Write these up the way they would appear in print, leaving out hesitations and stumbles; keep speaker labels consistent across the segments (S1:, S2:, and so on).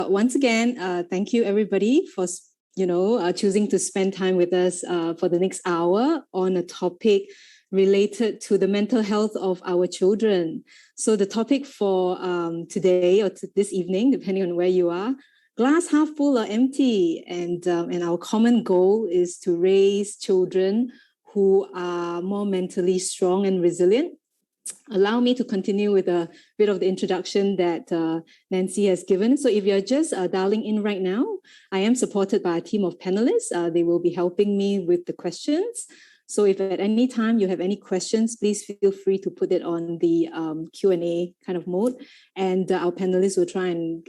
S1: Once again, thank you everybody for choosing to spend time with us for the next hour on a topic related to the mental health of our children. So the topic for today or this evening, depending on where you are, glass half full or empty, and our common goal is to raise children who are more mentally strong and resilient. Allow me to continue with a bit of the introduction that Nancy has given. So if you're just dialing in right now, I am supported by a team of panelists. They will be helping me with the questions. So if at any time you have any questions, please feel free to put it on the Q&A kind of mode, and our panelists will try and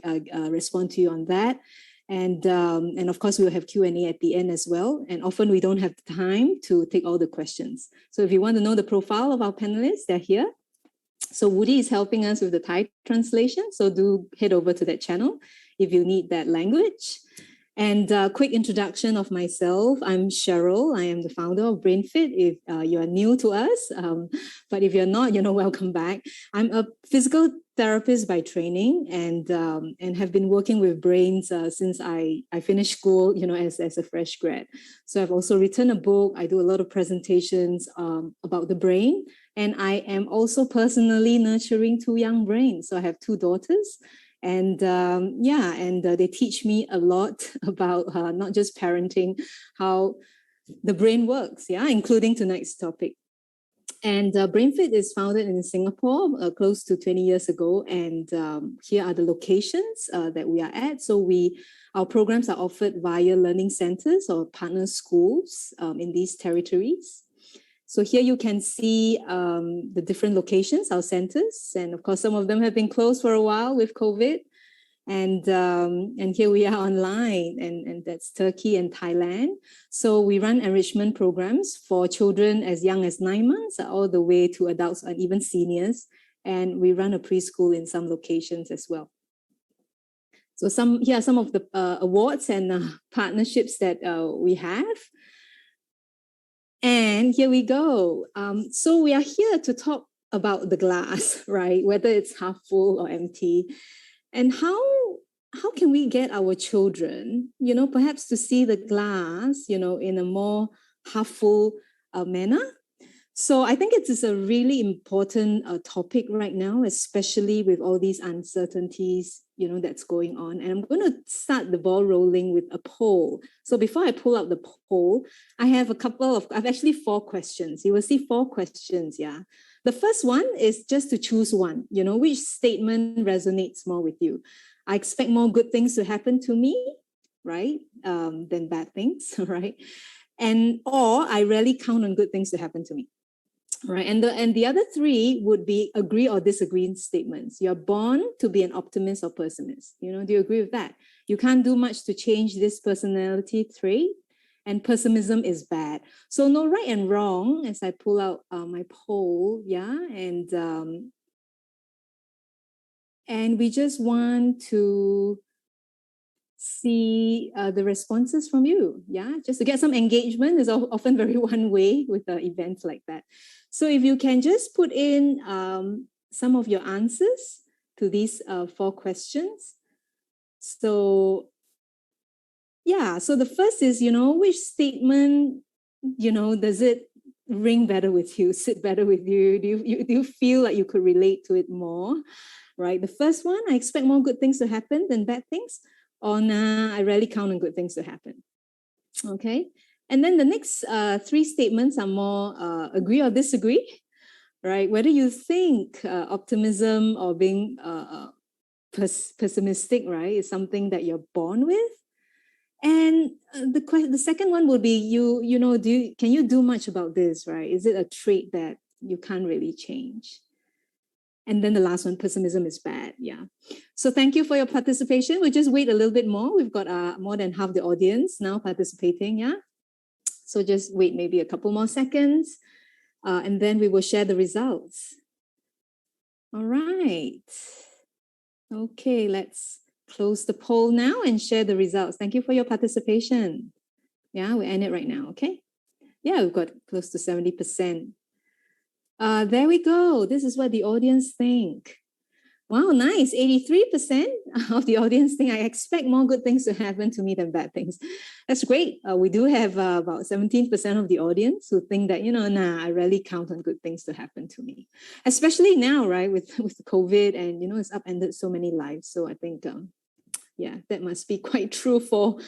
S1: respond to you on that. And of course, we'll have Q&A at the end as well. And often we don't have time to take all the questions. So if you want to know the profile of our panelists, they're here. So Woody is helping us with the Thai translation. So do head over to that channel if you need that language. And a quick introduction of myself. I'm Cheryl. I am the founder of BrainFit. If you are new to us, but if you're not, welcome back. I'm a physical therapist by training, and have been working with brains since I finished school, as a fresh grad. So I've also written a book. I do a lot of presentations about the brain, and I am also personally nurturing 2 young brains. So I have 2 daughters. And they teach me a lot about not just parenting, how the brain works, including tonight's topic. And BrainFit is founded in Singapore close to 20 years ago. And here are the locations that we are at. So our programs are offered via learning centers or partner schools in these territories. So here you can see the different locations, our centers. And of course, some of them have been closed for a while with COVID. And here we are online, and that's Turkey and Thailand. So we run enrichment programs for children as young as 9 months all the way to adults and even seniors. And we run a preschool in some locations as well. So here are some of the awards and partnerships that we have. And here we go. So we are here to talk about the glass, right? Whether it's half full or empty. And how can we get our children, perhaps to see the glass, in a more half full manner? So I think it is a really important topic right now, especially with all these uncertainties, that's going on. And I'm going to start the ball rolling with a poll. So before I pull out the poll, I have I've actually 4 questions. You will see 4 questions, The first one is just to choose one, which statement resonates more with you. I expect more good things to happen to me, right, than bad things, right? Or I rarely count on good things to happen to me. Right, and the other 3 would be agree or disagree statements. You're born to be an optimist or pessimist. Do you agree with that? You can't do much to change this personality trait, and pessimism is bad. So no right and wrong as I pull out my poll, and we just want to see the responses from you, just to get some engagement is often very one way with events like that. So if you can just put in some of your answers to these 4 questions. So so the first is, which statement, does it ring better with you, sit better with you? Do you feel like you could relate to it more, right? The first one, I expect more good things to happen than bad things. Or nah, I rarely count on good things to happen. Okay. And then the next 3 statements are more agree or disagree, right? Whether you think optimism or being pessimistic, right, is something that you're born with. And the second one would be can you do much about this, right? Is it a trait that you can't really change? And then the last one, pessimism is bad. So thank you for your participation. We'll just wait a little bit more. We've got more than half the audience now participating. So just wait maybe a couple more seconds, and then we will share the results. All right. Okay, let's close the poll now and share the results. Thank you for your participation. We'll end it right now, okay? We've got close to 70%. There we go. This is what the audience think. Wow, nice. 83% of the audience think I expect more good things to happen to me than bad things. That's great. We do have about 17% of the audience who think that, I rarely count on good things to happen to me. Especially now, right, with COVID and, it's upended so many lives. So I think yeah, that must be quite true for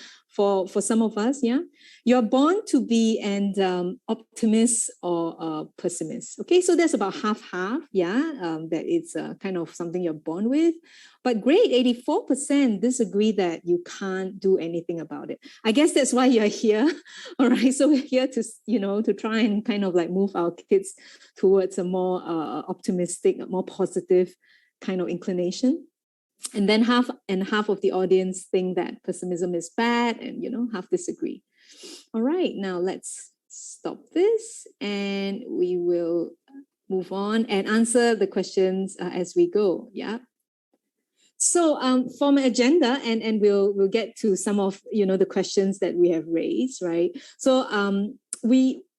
S1: some of us. Yeah, you're born to be an optimist or a pessimist. Okay, so that's about half. Yeah, that it's kind of something you're born with. But great, 84% disagree that you can't do anything about it. I guess that's why you're here. All right, so we're here to to try and kind of like move our kids towards a more optimistic, more positive kind of inclination. And then half of the audience think that pessimism is bad, and half disagree. All right, now let's stop this and we will move on and answer the questions as we go. Yeah. So for my agenda, and we'll get to some of the questions that we have raised, right? So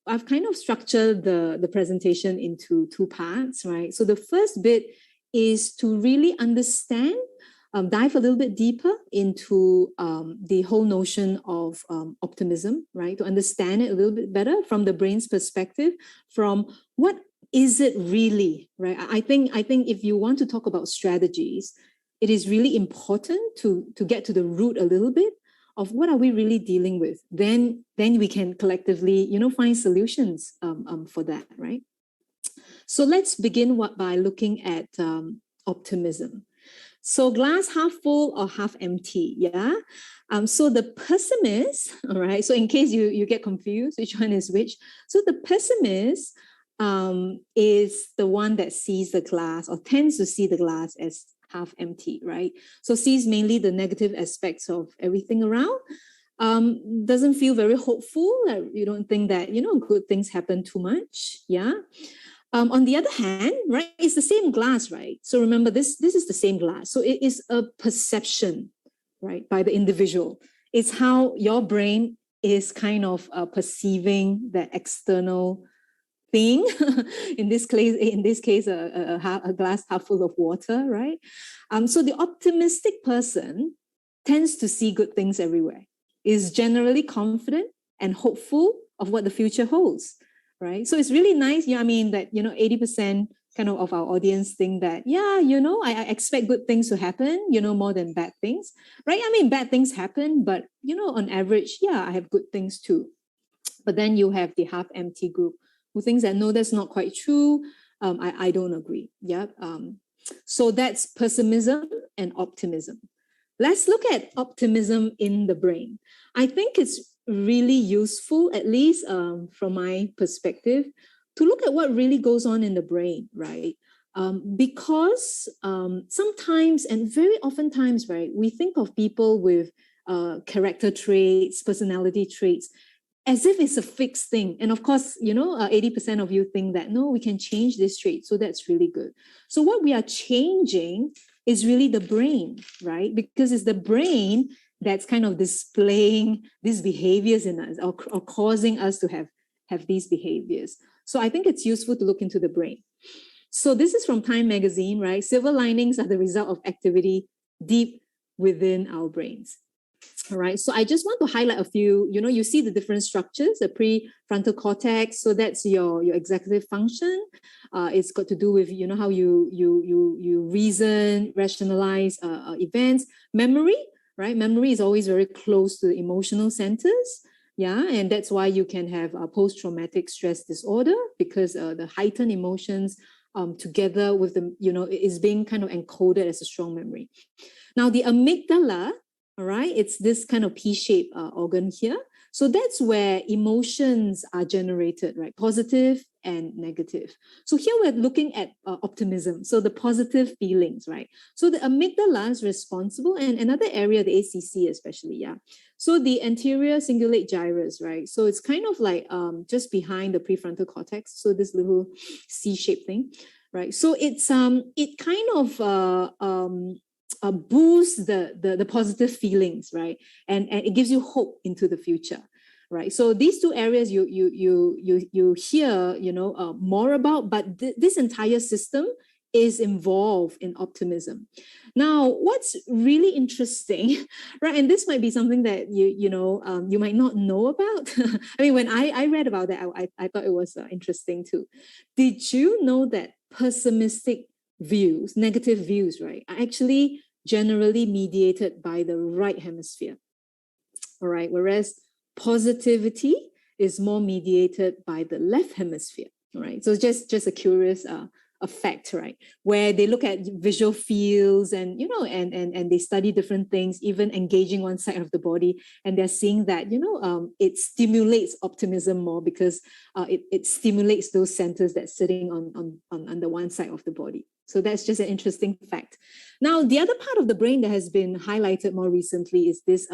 S1: I've kind of structured the presentation into two parts, right? So the first bit is to really understand, dive a little bit deeper into the whole notion of optimism, right? To understand it a little bit better from the brain's perspective, from what is it really, right? I think if you want to talk about strategies, it is really important to get to the root a little bit of what are we really dealing with. Then we can collectively, find solutions for that, right? So let's begin by looking at optimism. So glass half full or half empty, yeah? So the pessimist, all right, so in case you get confused, which one is which? So the pessimist is the one that sees the glass or tends to see the glass as half empty, right? So sees mainly the negative aspects of everything around. Doesn't feel very hopeful. You don't think that, good things happen too much, yeah? On the other hand, right, it's the same glass, right? So remember, this is the same glass. So it is a perception, right, by the individual. It's how your brain is kind of perceiving the external thing. in this case, a glass half full of water, right? So the optimistic person tends to see good things everywhere, is generally confident and hopeful of what the future holds, right? So it's really nice. Yeah, I mean that 80% kind of our audience think that, yeah, I expect good things to happen, more than bad things, right? I mean, bad things happen, but on average, yeah, I have good things too. But then you have the half empty group who thinks that no, that's not quite true. I don't agree. Yeah. So that's pessimism and optimism. Let's look at optimism in the brain. I think it's really useful, at least from my perspective, to look at what really goes on in the brain, right? Because sometimes, and very oftentimes, right, we think of people with character traits, personality traits, as if it's a fixed thing. And of course, 80% of you think that, no, we can change this trait. So that's really good. So what we are changing is really the brain, right? Because it's the brain that's kind of displaying these behaviors in us or causing us to have these behaviors. So I think it's useful to look into the brain. So this is from Time magazine, right? Silver linings are the result of activity deep within our brains. All right, so I just want to highlight a few. You see the different structures, the prefrontal cortex. So that's your executive function. It's got to do with how you reason, rationalize events. Memory, right? Memory is always very close to the emotional centers. Yeah, and that's why you can have a post-traumatic stress disorder, because the heightened emotions together with the is being kind of encoded as a strong memory. Now the amygdala. All right, it's this kind of P-shaped organ here. So that's where emotions are generated, right? Positive and negative. So here we're looking at optimism. So the positive feelings, right? So the amygdala is responsible, and another area, the ACC especially, yeah. So the anterior cingulate gyrus, right? So it's kind of like just behind the prefrontal cortex. So this little C-shaped thing, right? So it's it kind of boost the positive feelings, right? And it gives you hope into the future, right? So these two areas you hear more about, but this entire system is involved in optimism. Now, what's really interesting, right? And this might be something that you might not know about. I mean, when I read about that, I thought it was interesting too. Did you know that pessimistic views, negative views, right, are actually generally mediated by the right hemisphere? All right, whereas positivity is more mediated by the left hemisphere. All right, so just a curious a fact, right, where they look at visual fields and and they study different things, even engaging one side of the body, and they're seeing that it stimulates optimism more because it stimulates those centers that's sitting on the one side of the body. So that's just an interesting fact. Now, the other part of the brain that has been highlighted more recently is this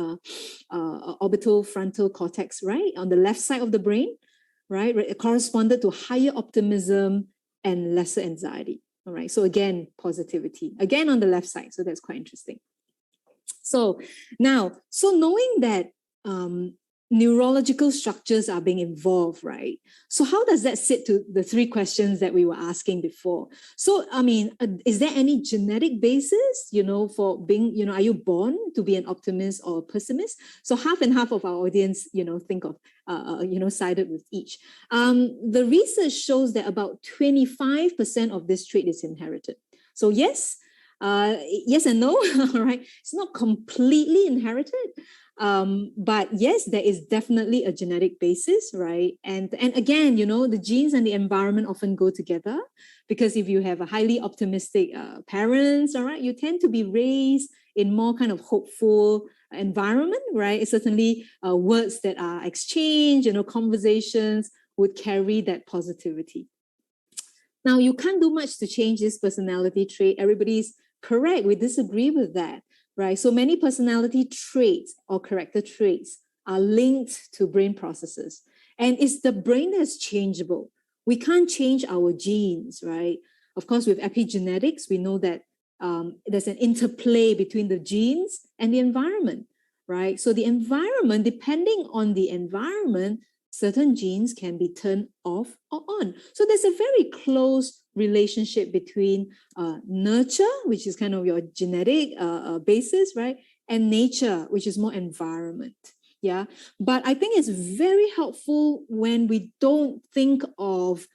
S1: orbital frontal cortex, right, on the left side of the brain, right? It corresponded to higher optimism and lesser anxiety. All right. So again, positivity, again on the left side. So that's quite interesting. So now, knowing that neurological structures are being involved, right? So how does that sit to the three questions that we were asking before? So, I mean, is there any genetic basis, for being, are you born to be an optimist or a pessimist? So half and half of our audience, think of, sided with each. The research shows that about 25% of this trait is inherited. So yes and no, right? It's not completely inherited. But yes, there is definitely a genetic basis, right? And again, the genes and the environment often go together, because if you have a highly optimistic parents, all right, you tend to be raised in more kind of hopeful environment, right? It's certainly words that are exchanged, conversations would carry that positivity. Now, you can't do much to change this personality trait. Everybody's correct. We disagree with that, right? So many personality traits or character traits are linked to brain processes. And it's the brain that's changeable. We can't change our genes, right? Of course, with epigenetics, we know that there's an interplay between the genes and the environment, right? So the environment, depending on the environment, certain genes can be turned off or on. So there's a very close relationship between nurture, which is kind of your genetic basis, right? And nature, which is more environment. Yeah. But I think it's very helpful when we don't think of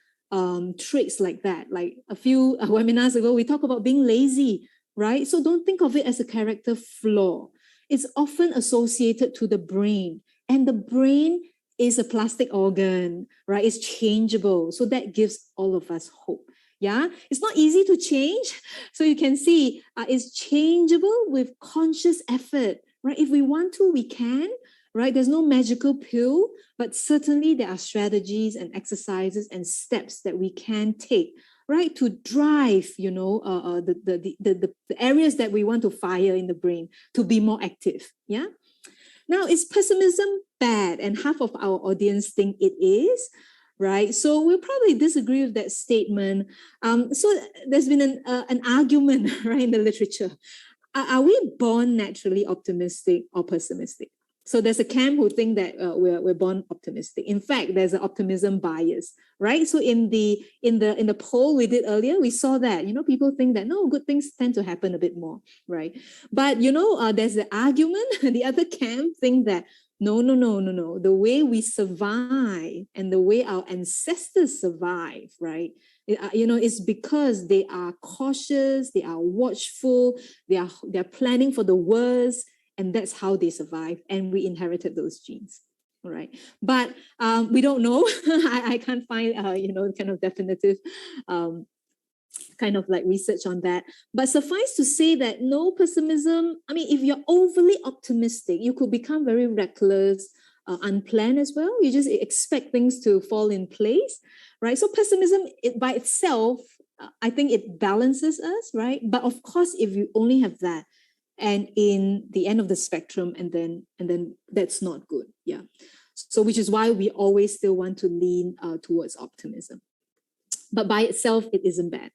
S1: traits like that. Like a few webinars ago, we talked about being lazy, right? So don't think of it as a character flaw. It's often associated to the brain, and the brain is a plastic organ, right? It's changeable. So that gives all of us hope. Yeah, it's not easy to change. So you can see it's changeable with conscious effort, right? If we want to, we can, right? There's no magical pill, but certainly there are strategies and exercises and steps that we can take, right, to drive, the areas that we want to fire in the brain to be more active. Yeah. Now, is pessimism bad? And half of our audience think it is, right? So we'll probably disagree with that statement. So there's been an argument, right, in the literature. Are we born naturally optimistic or pessimistic? So there's a camp who think that we're born optimistic. In fact, there's an optimism bias, right? So in the poll we did earlier, we saw that people think that no, good things tend to happen a bit more, right? But there's the argument. The other camp think that no. The way we survive and the way our ancestors survive, right? It's because they are cautious, they are watchful, they're planning for the worst. And that's how they survive. And we inherited those genes. All right. But we don't know. I can't find, kind of definitive kind of like research on that. But suffice to say that no pessimism. I mean, if you're overly optimistic, you could become very reckless, unplanned as well. You just expect things to fall in place, right? So pessimism by itself, I think it balances us, right? But of course, if you only have that, and in the end of the spectrum, and then that's not good. Yeah. So which is why we always still want to lean towards optimism. But by itself, it isn't bad.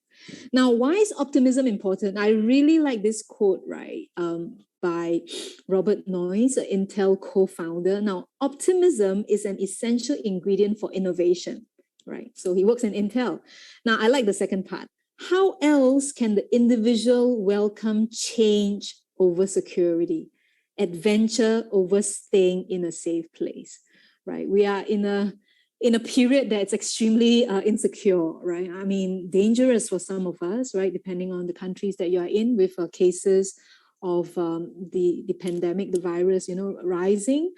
S1: Now, why is optimism important? I really like this quote, right, by Robert Noyce, an Intel co-founder. Now, optimism is an essential ingredient for innovation, right? So he works in Intel. Now, I like the second part. how else can the individual welcome change over security, adventure over staying in a safe place, right? We are in a period that's extremely insecure, right? I mean, dangerous for some of us, right? Depending on the countries that you are in, with cases of the pandemic, the virus, rising.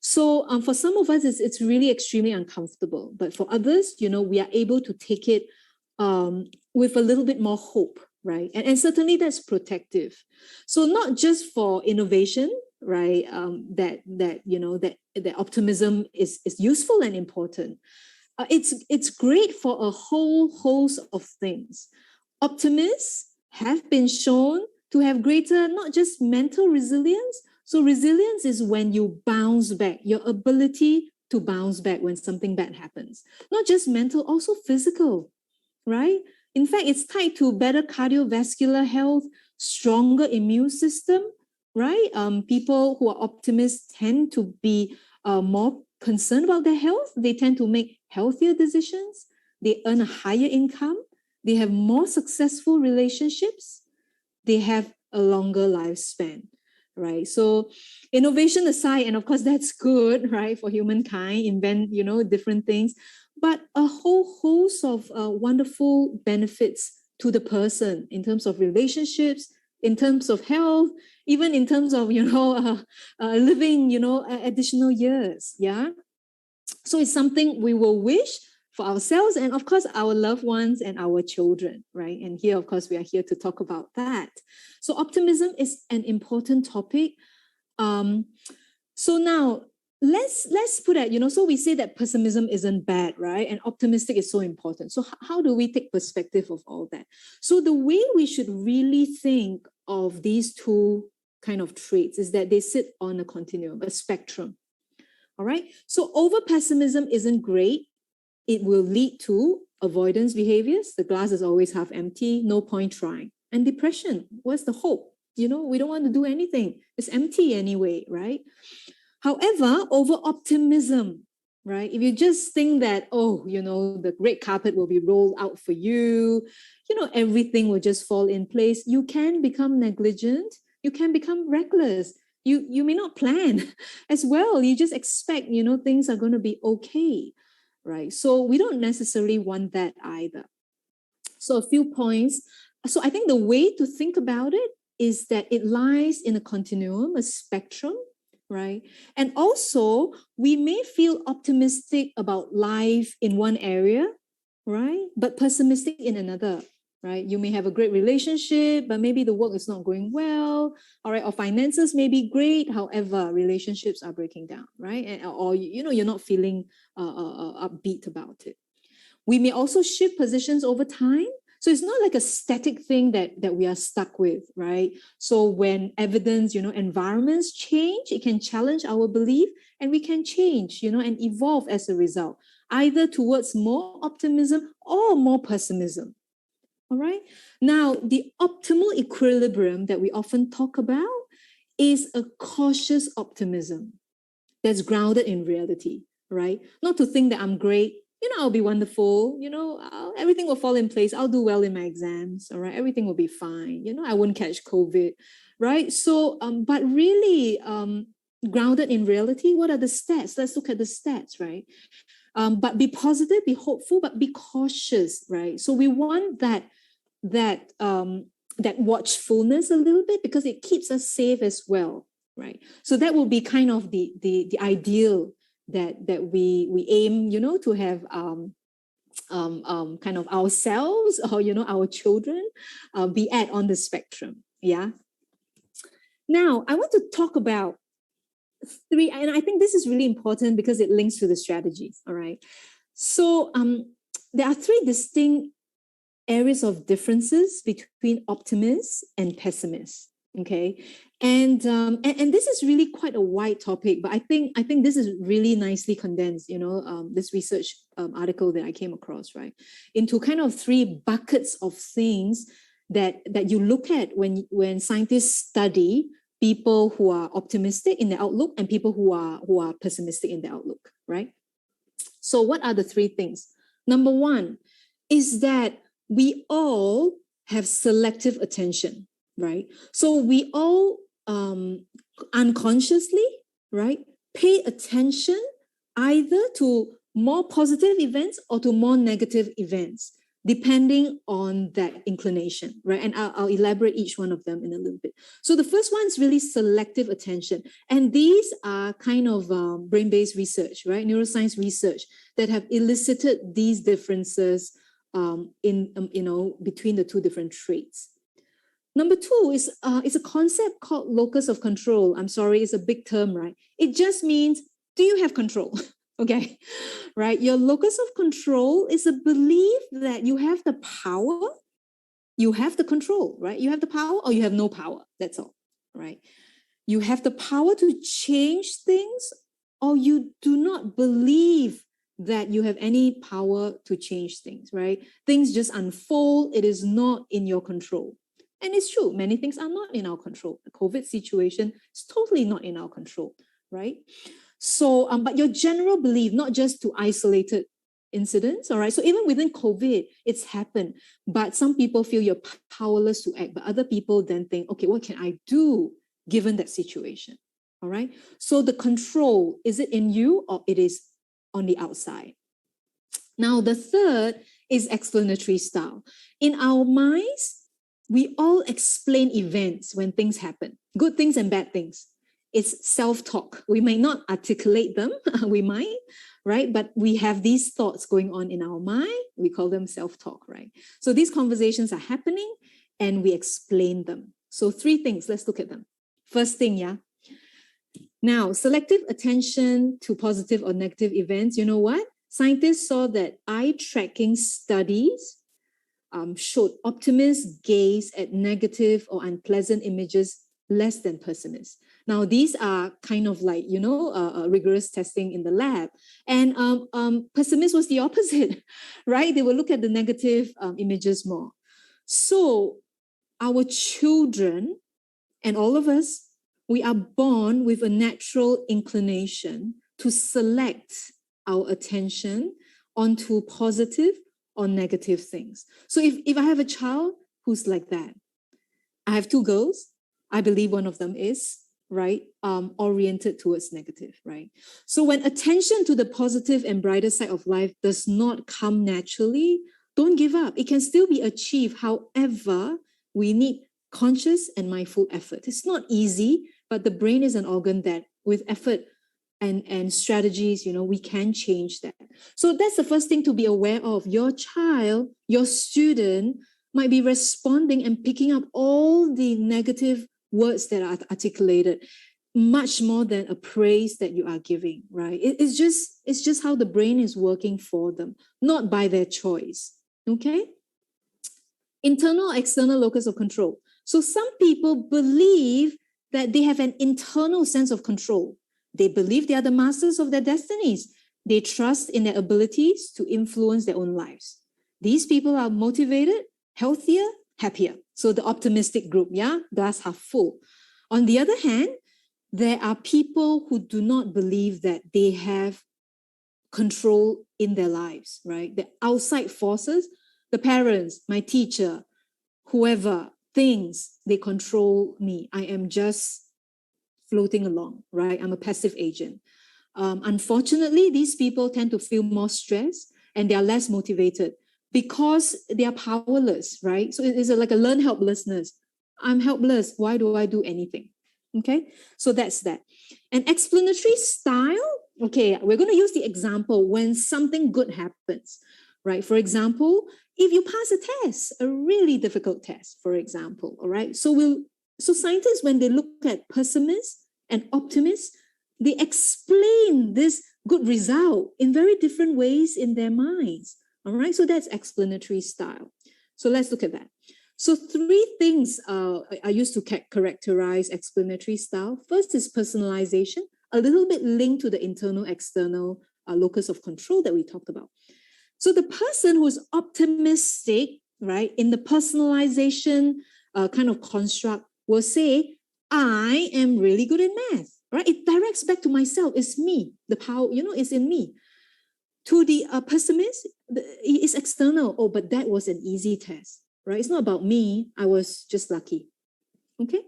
S1: So for some of us, it's really extremely uncomfortable. But for others, we are able to take it with a little bit more hope, right? And certainly that's protective. So not just for innovation, right? That optimism is useful and important. It's great for a whole host of things. Optimists have been shown to have greater, not just mental resilience. So resilience is when you bounce back, your ability to bounce back when something bad happens. Not just mental, also physical, right? In fact, it's tied to better cardiovascular health, stronger immune system, right? People who are optimists tend to be more concerned about their health. They tend to make healthier decisions. They earn a higher income. They have more successful relationships. They have a longer lifespan, right? So innovation aside, and of course that's good, right, for humankind, invent, different things, but a whole host of wonderful benefits to the person in terms of relationships, in terms of health, even in terms of, living, additional years, yeah? So it's something we will wish for ourselves and, of course, our loved ones and our children, right? And here, of course, we are here to talk about that. So optimism is an important topic. So now let's put it, so we say that pessimism isn't bad, right? And optimistic is so important. So how do we take perspective of all that? So the way we should really think of these two kind of traits is that they sit on a continuum, a spectrum. All right. So over pessimism isn't great. It will lead to avoidance behaviors. The glass is always half empty. No point trying. And depression. What's the hope? We don't want to do anything. It's empty anyway, right? However, over optimism, right? If you just think that, the red carpet will be rolled out for you, everything will just fall in place, you can become negligent. You can become reckless. You may not plan as well. You just expect, things are going to be okay, right? So we don't necessarily want that either. So a few points. So I think the way to think about it is that it lies in a continuum, a spectrum, right? And also, we may feel optimistic about life in one area, right? But pessimistic in another, right? You may have a great relationship, but maybe the work is not going well, all right? Or finances may be great, however, relationships are breaking down, right? Or you're not feeling upbeat about it. We may also shift positions over time. So it's not like a static thing that we are stuck with, right? So when evidence, environments change, it can challenge our belief and we can change, and evolve as a result, either towards more optimism or more pessimism. All right. Now, the optimal equilibrium that we often talk about is a cautious optimism that's grounded in reality, right? Not to think that I'm great, I'll be wonderful, everything will fall in place. I'll do well in my exams, all right? Everything will be fine, I won't catch COVID, right? So, but really grounded in reality, what are the stats? Let's look at the stats, right? But be positive, be hopeful, but be cautious, right? So we want that watchfulness a little bit because it keeps us safe as well, right? So that will be kind of the ideal that we aim, to have kind of ourselves or our children be at on the spectrum. Yeah. Now I want to talk about three, and I think this is really important because it links to the strategy. All right. So there are three distinct areas of differences between optimists and pessimists. Okay, and this is really quite a wide topic, but I think this is really nicely condensed. This research article that I came across, right, into kind of three buckets of things that you look at when scientists study people who are optimistic in their outlook and people who are pessimistic in their outlook, right? So what are the three things? Number one is that we all have selective attention, right? So we all unconsciously, right, pay attention either to more positive events or to more negative events, depending on that inclination, right? And I'll elaborate each one of them in a little bit. So the first one is really selective attention. And these are kind of brain-based research, right? Neuroscience research that have elicited these differences between the two different traits. Number two is a concept called locus of control. I'm sorry, it's a big term, right? It just means, do you have control? Okay, right? Your locus of control is a belief that you have the power, you have the control, right? You have the power or you have no power. That's all, right? You have the power to change things or you do not believe that you have any power to change things, right? Things just unfold. It is not in your control. And it's true, many things are not in our control. The COVID situation is totally not in our control, right? So, but your general belief, not just to isolated incidents, all right? So even within COVID, it's happened, but some people feel you're powerless to act, but other people then think, okay, what can I do given that situation, all right? So the control, is it in you or it is on the outside? Now, the third is explanatory style. In our minds, we all explain events when things happen, good things and bad things. It's self-talk. We may not articulate them, we might, right? But we have these thoughts going on in our mind. We call them self-talk, right? So these conversations are happening and we explain them. So three things, let's look at them. First thing, yeah. Now, selective attention to positive or negative events, you know what? Scientists saw that eye tracking studies showed optimists gaze at negative or unpleasant images less than pessimists. Now, these are kind of like, rigorous testing in the lab. And pessimists was the opposite, right? They will look at the negative images more. So our children and all of us, we are born with a natural inclination to select our attention onto positive or negative things. So if I have a child who's like that, I have two girls, I believe one of them is, right, oriented towards negative, right? So when attention to the positive and brighter side of life does not come naturally, don't give up. It can still be achieved. However, we need conscious and mindful effort. It's not easy, but the brain is an organ that with effort and strategies, we can change that. So that's the first thing to be aware of. Your child, your student might be responding and picking up all the negative words that are articulated much more than a praise that you are giving, right? It's just how the brain is working for them, not by their choice, okay? Internal or external locus of control. So some people believe that they have an internal sense of control. They believe they are the masters of their destinies. They trust in their abilities to influence their own lives. These people are motivated, healthier, happier. So the optimistic group, yeah, glass half full. On the other hand, there are people who do not believe that they have control in their lives, right? The outside forces, the parents, my teacher, whoever, things, they control me. I am just floating along, right? I'm a passive agent. Unfortunately, these people tend to feel more stressed and they are less motivated because they are powerless, right? So it is like a learned helplessness. I'm helpless. Why do I do anything? Okay, so that's that. An explanatory style. Okay, we're going to use the example when something good happens, right? For example, if you pass a test, a really difficult test, for example, all right? So scientists, when they look at pessimists and optimists, they explain this good result in very different ways in their minds, all right? So that's explanatory style. So let's look at that. So three things are used to characterize explanatory style. First is personalization, a little bit linked to the internal-external locus of control that we talked about. So the person who is optimistic, right, in the personalization kind of construct will say, I am really good in math, right? It directs back to myself. It's me. The power, is in me. To the pessimist, it's external. Oh, but that was an easy test, right? It's not about me. I was just lucky. Okay.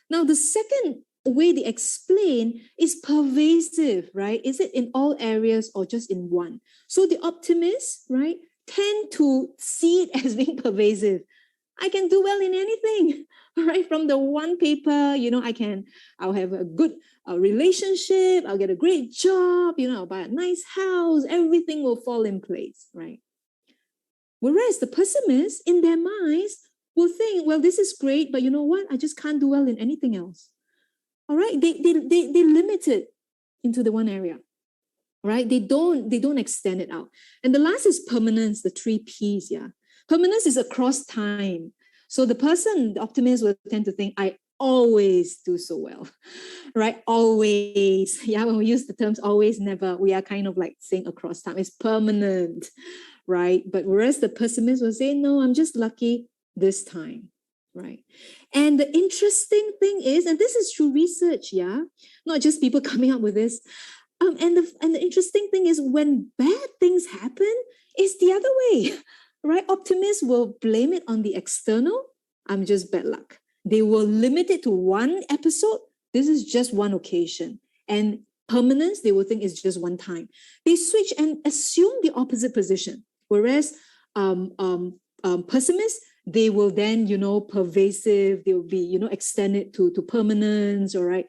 S1: Now, the second way they explain is pervasive, right? Is it in all areas or just in one? So the optimists, right, tend to see it as being pervasive. I can do well in anything, right? From the one paper, I'll have a good relationship, I'll get a great job, I'll buy a nice house, everything will fall in place, right? Whereas the pessimists, in their minds, will think, well, this is great, but you know what? I just can't do well in anything else. All right, they limit it into the one area, right? They don't extend it out. And the last is permanence, the 3 Ps, yeah. Permanence is across time. So the optimist will tend to think, I always do so well, right? Always. Yeah, when we use the terms always, never, we are kind of like saying across time. It's permanent, right? But whereas the pessimist will say, no, I'm just lucky this time, right? And the interesting thing is, and this is through research, yeah, not just people coming up with this. And the interesting thing is when bad things happen, it's the other way, right? Optimists will blame it on the external. I'm just bad luck. They will limit it to one episode. This is just one occasion. And permanence, they will think it's just one time. They switch and assume the opposite position. Whereas pessimists, they will then, pervasive, they will be, extended to permanence, all right?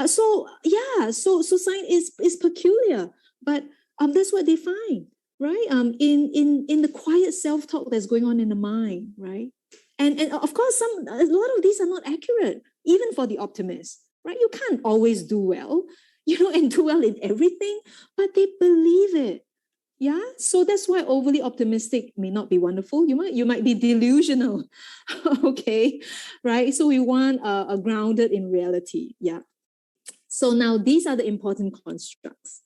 S1: So science is peculiar, but that's what they find, right? In the quiet self-talk that's going on in the mind, right? And of course, a lot of these are not accurate, even for the optimists, right? You can't always do well, and do well in everything, but they believe it. Yeah, so that's why overly optimistic may not be wonderful. You might be delusional, okay, right? So we want a grounded in reality. Yeah. So now these are the important constructs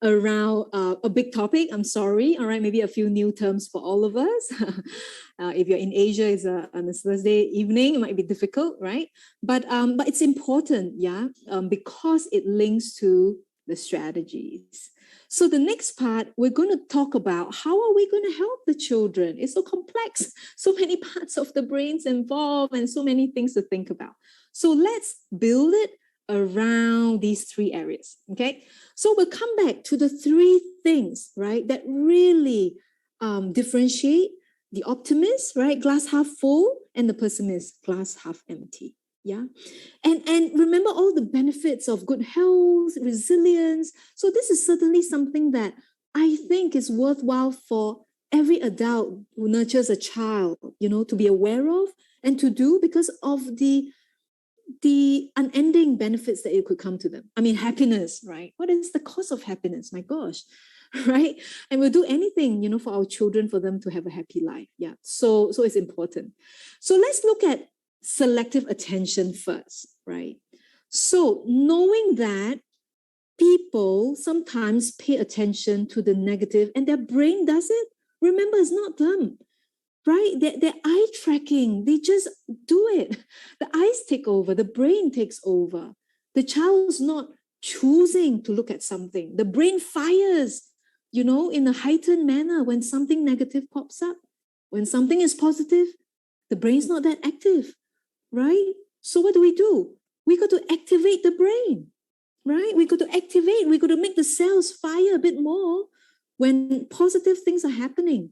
S1: around a big topic. I'm sorry. All right, maybe a few new terms for all of us. If you're in Asia, it's on a Thursday evening. It might be difficult, right? But it's important, yeah, because it links to the strategies. So the next part, we're going to talk about how are we going to help the children? It's so complex, so many parts of the brains involved and so many things to think about. So let's build it around these 3 areas, okay? So we'll come back to the 3 things, right, that really differentiate the optimist, right, glass half full, and the pessimist, glass half empty. Yeah. And remember all the benefits of good health, resilience. So this is certainly something that I think is worthwhile for every adult who nurtures a child, to be aware of and to do because of the unending benefits that it could come to them. I mean, happiness, right? What is the cause of happiness? My gosh, right? And we'll do anything, for our children, for them to have a happy life. Yeah. So it's important. So let's look at selective attention first, right? So knowing that people sometimes pay attention to the negative and their brain does it, remember, it's not them, right? They're eye tracking, they just do it. The eyes take over, the brain takes over. The child's not choosing to look at something. The brain fires, in a heightened manner when something negative pops up. When something is positive, the brain's not that active. Right? So what do? We got to activate the brain, right? We got to make the cells fire a bit more when positive things are happening,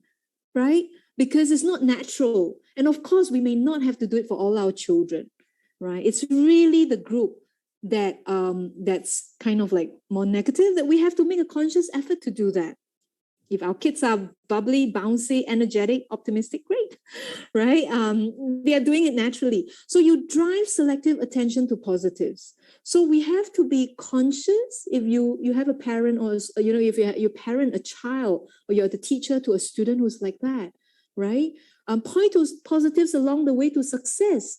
S1: right? Because it's not natural. And of course, we may not have to do it for all our children, right? It's really the group that that's kind of like more negative that we have to make a conscious effort to do that. If our kids are bubbly, bouncy, energetic, optimistic, great, right? They are doing it naturally. So you drive selective attention to positives. So we have to be conscious if you have a parent or, if you parent a child or you're the teacher to a student who's like that, right? Point to positives along the way to success.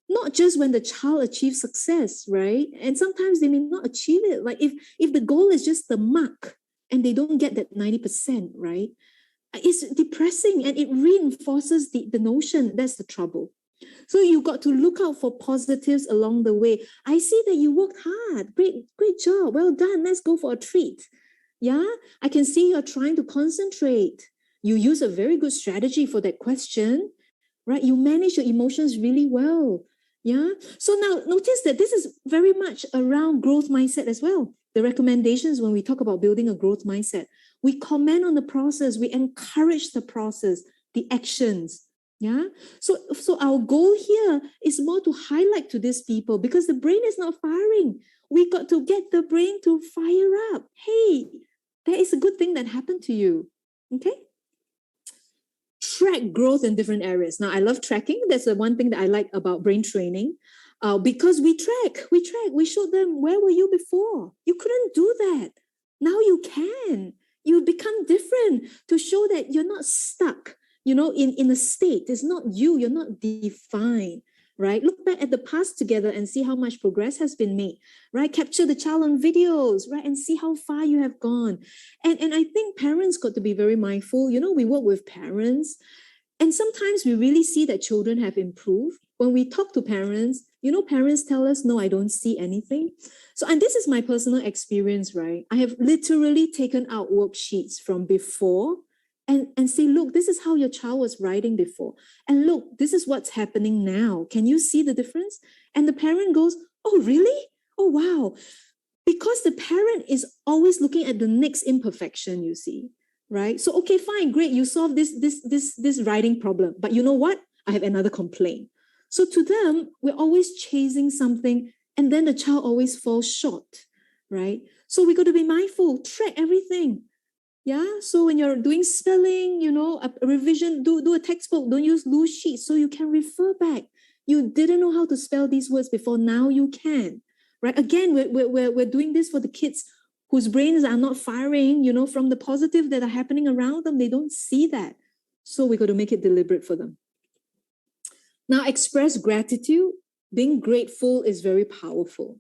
S1: Not just when the child achieves success, right? And sometimes they may not achieve it. Like if the goal is just the mark, and they don't get that 90%, right? It's depressing and it reinforces the notion that's the trouble. So you got to look out for positives along the way. I see that you worked hard. Great job. Well done. Let's go for a treat. Yeah, I can see you're trying to concentrate. You use a very good strategy for that question, right? You manage your emotions really well. Yeah. So now notice that this is very much around growth mindset as well. The recommendations when we talk about building a growth mindset, we comment on the process, we encourage the process, the actions. Yeah. So our goal here is more to highlight to these people because the brain is not firing. We got to get the brain to fire up. Hey, there is a good thing that happened to you. Okay. Track growth in different areas. Now, I love tracking. That's the one thing that I like about brain training because we track. We showed them, where were you before? You couldn't do that. Now you can. You become different to show that you're not stuck, in a state. It's not you. You're not defined, right? Look back at the past together and see how much progress has been made, right? Capture the child on videos, right? And see how far you have gone. And I think parents got to be very mindful. We work with parents, and sometimes we really see that children have improved. When we talk to parents, parents tell us, no, I don't see anything. So, and this is my personal experience, right? I have literally taken out worksheets from before and say, look, this is how your child was writing before. And look, this is what's happening now. Can you see the difference? And the parent goes, oh, really? Oh, wow. Because the parent is always looking at the next imperfection, you see, right? So, okay, fine, great. You solved this writing problem. But you know what? I have another complaint. So to them, we're always chasing something, and then the child always falls short, right? So we got to be mindful, track everything. Yeah. So when you're doing spelling, a revision, do a textbook, don't use loose sheets so you can refer back. You didn't know how to spell these words before, now you can, right? Again, we're doing this for the kids whose brains are not firing, from the positive that are happening around them. They don't see that. So we got to make it deliberate for them. Now, express gratitude. Being grateful is very powerful.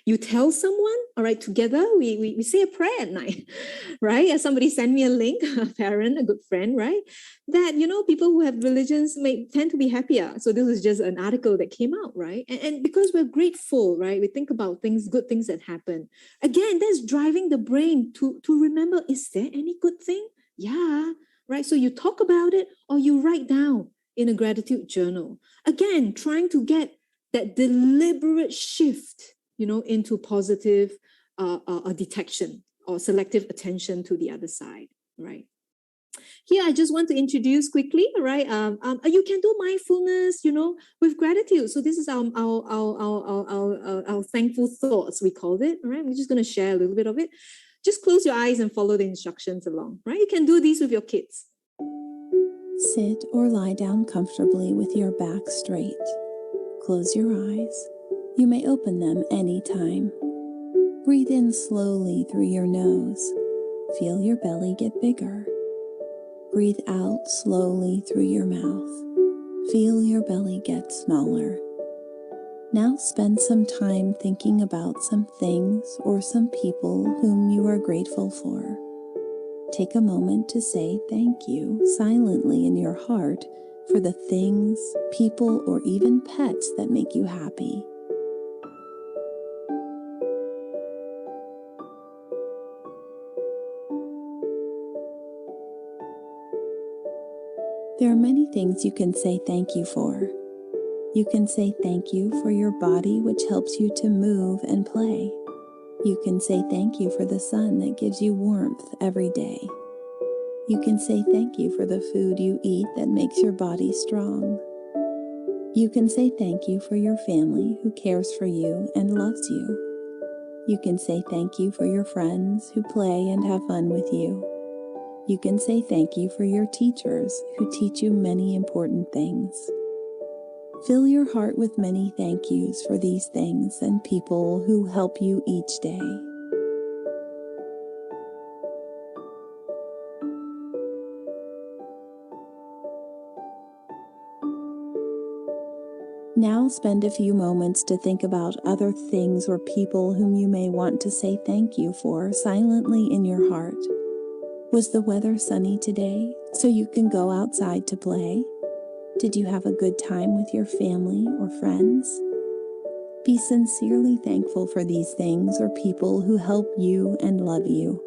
S1: You tell someone, all right, together, we say a prayer at night, right? Somebody sent me a link, a parent, a good friend, right? That, people who have religions may tend to be happier. So this is just an article that came out, right? And because we're grateful, right? We think about good things that happen. Again, that's driving the brain to remember, is there any good thing? Yeah, right? So you talk about it or you write down in a gratitude journal. Again, trying to get that deliberate shift, into positive detection or selective attention to the other side, right? Here, I just want to introduce quickly, right? You can do mindfulness, with gratitude. So this is our thankful thoughts, we called it, right? We're just going to share a little bit of it. Just close your eyes and follow the instructions along, right? You can do these with your kids.
S2: Sit or lie down comfortably with your back straight. Close your eyes. You may open them anytime. Breathe in slowly through your nose. Feel your belly get bigger. Breathe out slowly through your mouth. Feel your belly get smaller. Now spend some time thinking about some things or some people whom you are grateful for. Take a moment to say thank you silently in your heart for the things, people, or even pets that make you happy. There are many things you can say thank you for. You can say thank you for your body, which helps you to move and play. You can say thank you for the sun that gives you warmth every day. You can say thank you for the food you eat that makes your body strong. You can say thank you for your family who cares for you and loves you. You can say thank you for your friends who play and have fun with you. You can say thank you for your teachers who teach you many important things. Fill your heart with many thank yous for these things and people who help you each day. Now spend a few moments to think about other things or people whom you may want to say thank you for silently in your heart. Was the weather sunny today so you can go outside to play? Did you have a good time with your family or friends? Be sincerely thankful for these things or people who help you and love you.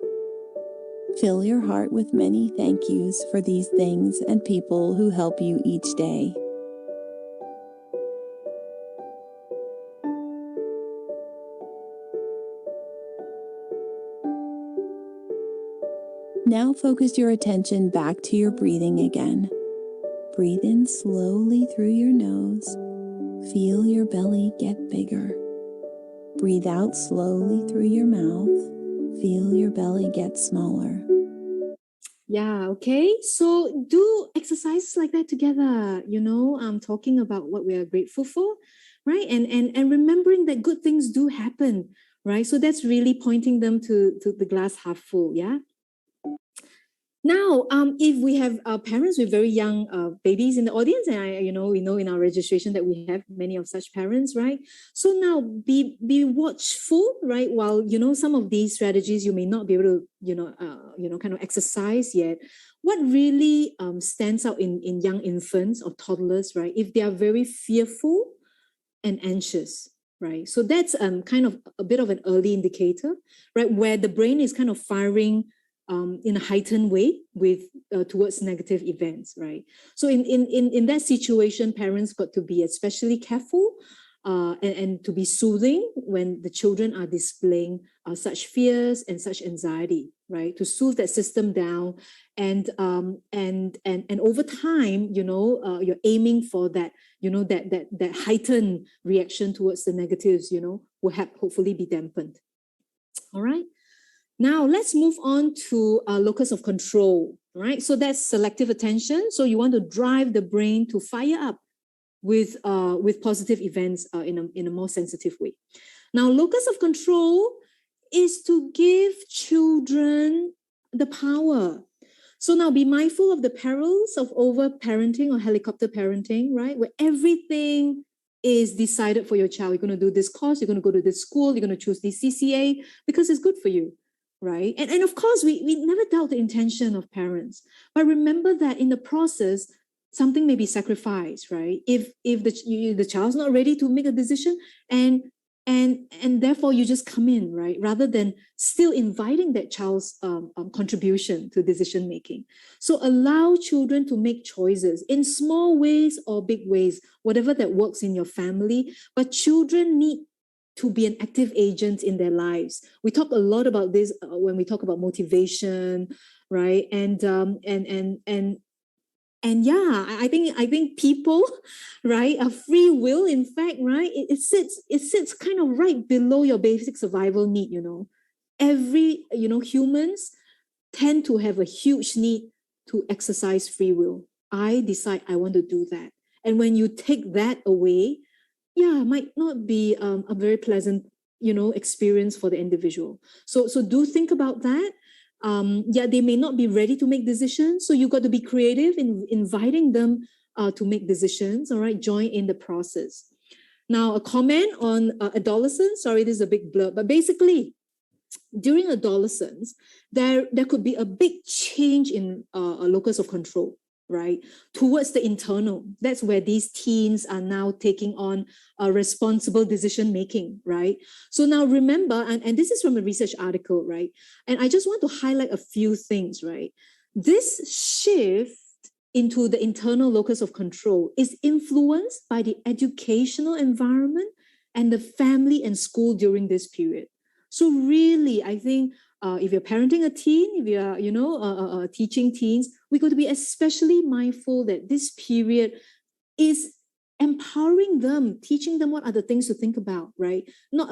S2: Fill your heart with many thank yous for these things and people who help you each day. Now focus your attention back to your breathing again. Breathe in slowly through your nose. Feel your belly get bigger. Breathe out slowly through your mouth. Feel your belly get smaller.
S1: Yeah, okay. So do exercises like that together. I'm talking about what we are grateful for, right? And remembering that good things do happen, right? So that's really pointing them to the glass half full, yeah? Now, if we have parents with very young babies in the audience, and we know in our registration that we have many of such parents, right? So now be watchful, right? While some of these strategies you may not be able to kind of exercise yet. What really stands out in young infants or toddlers, right? If they are very fearful and anxious, right? So that's kind of a bit of an early indicator, right? Where the brain is kind of firing in a heightened way with towards negative events, right? So in that situation, parents got to be especially careful and to be soothing when the children are displaying such fears and such anxiety, right? To soothe that system down, and over time, you're aiming for that, that heightened reaction towards the negatives, will hopefully be dampened. All right. Now let's move on to locus of control, right? So that's selective attention. So you want to drive the brain to fire up with positive events in a more sensitive way. Now, locus of control is to give children the power. So now be mindful of the perils of over-parenting or helicopter parenting, right? Where everything is decided for your child. You're going to do this course, you're going to go to this school, you're going to choose this CCA because it's good for you, right? And of course, we never doubt the intention of parents. But remember that in the process, something may be sacrificed, right? If the child's not ready to make a decision, and therefore you just come in, right? Rather than still inviting that child's contribution to decision making. So allow children to make choices in small ways or big ways, whatever that works in your family. But children need to be an active agent in their lives. We talk a lot about this when we talk about motivation, right? And yeah, I think people, right, a free will, in fact, right, it sits kind of right below your basic survival need. Humans tend to have a huge need to exercise free will. I decide I want to do that, and when you take that away, yeah, it might not be a very pleasant experience for the individual. So do think about that. They may not be ready to make decisions, so you got to be creative in inviting them to make decisions. All right, join in the process. Now, a comment on adolescence. Sorry, this is a big blurb, but basically, during adolescence, there could be a big change in a locus of control, right, towards the internal. That's where these teens are now taking on a responsible decision making, right? So now remember, and this is from a research article, right? And I just want to highlight a few things, right? This shift into the internal locus of control is influenced by the educational environment and the family and school during this period. So really, I think if you're parenting a teen, if you're, teaching teens, we got to be especially mindful that this period is empowering them, teaching them what are the things to think about, right? Not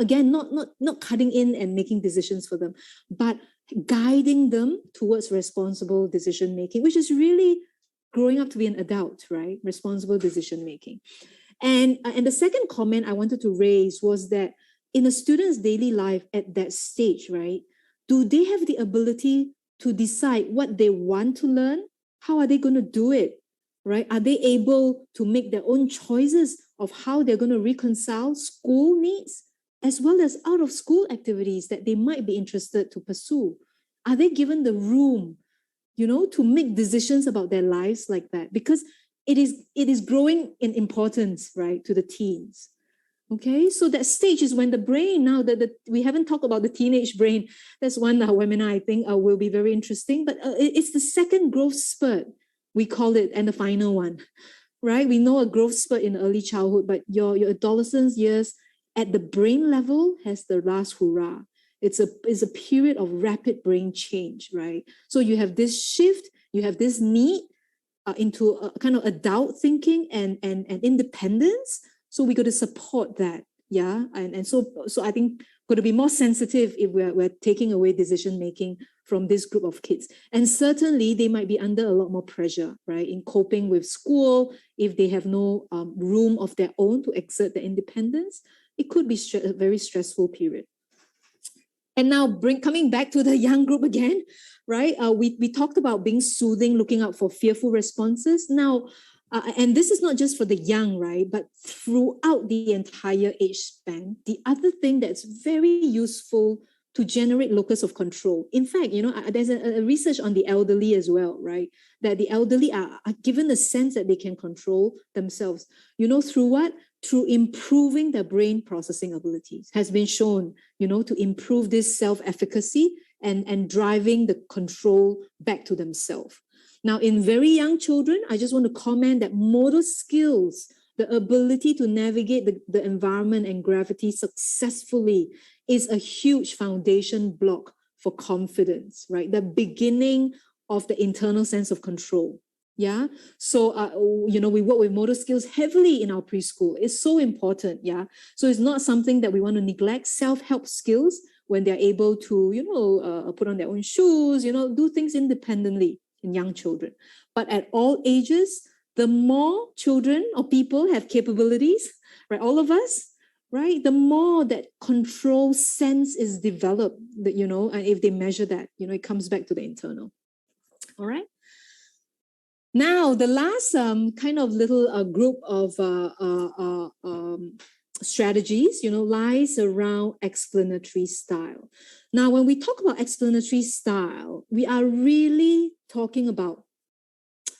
S1: cutting in and making decisions for them, but guiding them towards responsible decision making, which is really growing up to be an adult, right? Responsible decision making. And the second comment I wanted to raise was that in a student's daily life at that stage, right, do they have the ability to decide what they want to learn? How are they going to do it, right? Are they able to make their own choices of how they're going to reconcile school needs as well as out of school activities that they might be interested to pursue? Are they given the room, to make decisions about their lives like that? Because it is growing in importance, right, to the teens. Okay, so that stage is when the brain, now that we haven't talked about the teenage brain. That's one webinar I think will be very interesting, but it's the second growth spurt, we call it, and the final one, right? We know a growth spurt in early childhood, but your adolescence years at the brain level has the last hurrah. It's a period of rapid brain change, right? So you have this shift, you have this need into a kind of adult thinking and independence. So we got to support that, yeah. And so I think got to be more sensitive if we're taking away decision making from this group of kids. And certainly they might be under a lot more pressure, right, in coping with school. If they have no room of their own to exert their independence, it could be a very stressful period. And now coming back to the young group again, right? We talked about being soothing, looking out for fearful responses. Now, and this is not just for the young, right? But throughout the entire age span, the other thing that's very useful to generate locus of control. In fact, there's a research on the elderly as well, right? That the elderly are given a sense that they can control themselves. Through what? Through improving their brain processing abilities. Has been shown, to improve this self-efficacy and driving the control back to themselves. Now, in very young children, I just want to comment that motor skills, the ability to navigate the environment and gravity successfully, is a huge foundation block for confidence, right? The beginning of the internal sense of control. Yeah. So, we work with motor skills heavily in our preschool. It's so important. Yeah. So it's not something that we want to neglect. Self-help skills, when they're able to, put on their own shoes, do things independently in young children. But at all ages, the more children or people have capabilities, right? All of us, right? The more that control sense is developed, and if they measure that, it comes back to the internal. All right. Now, the last kind of little group of strategies, lies around explanatory style. Now, when we talk about explanatory style, we are really talking about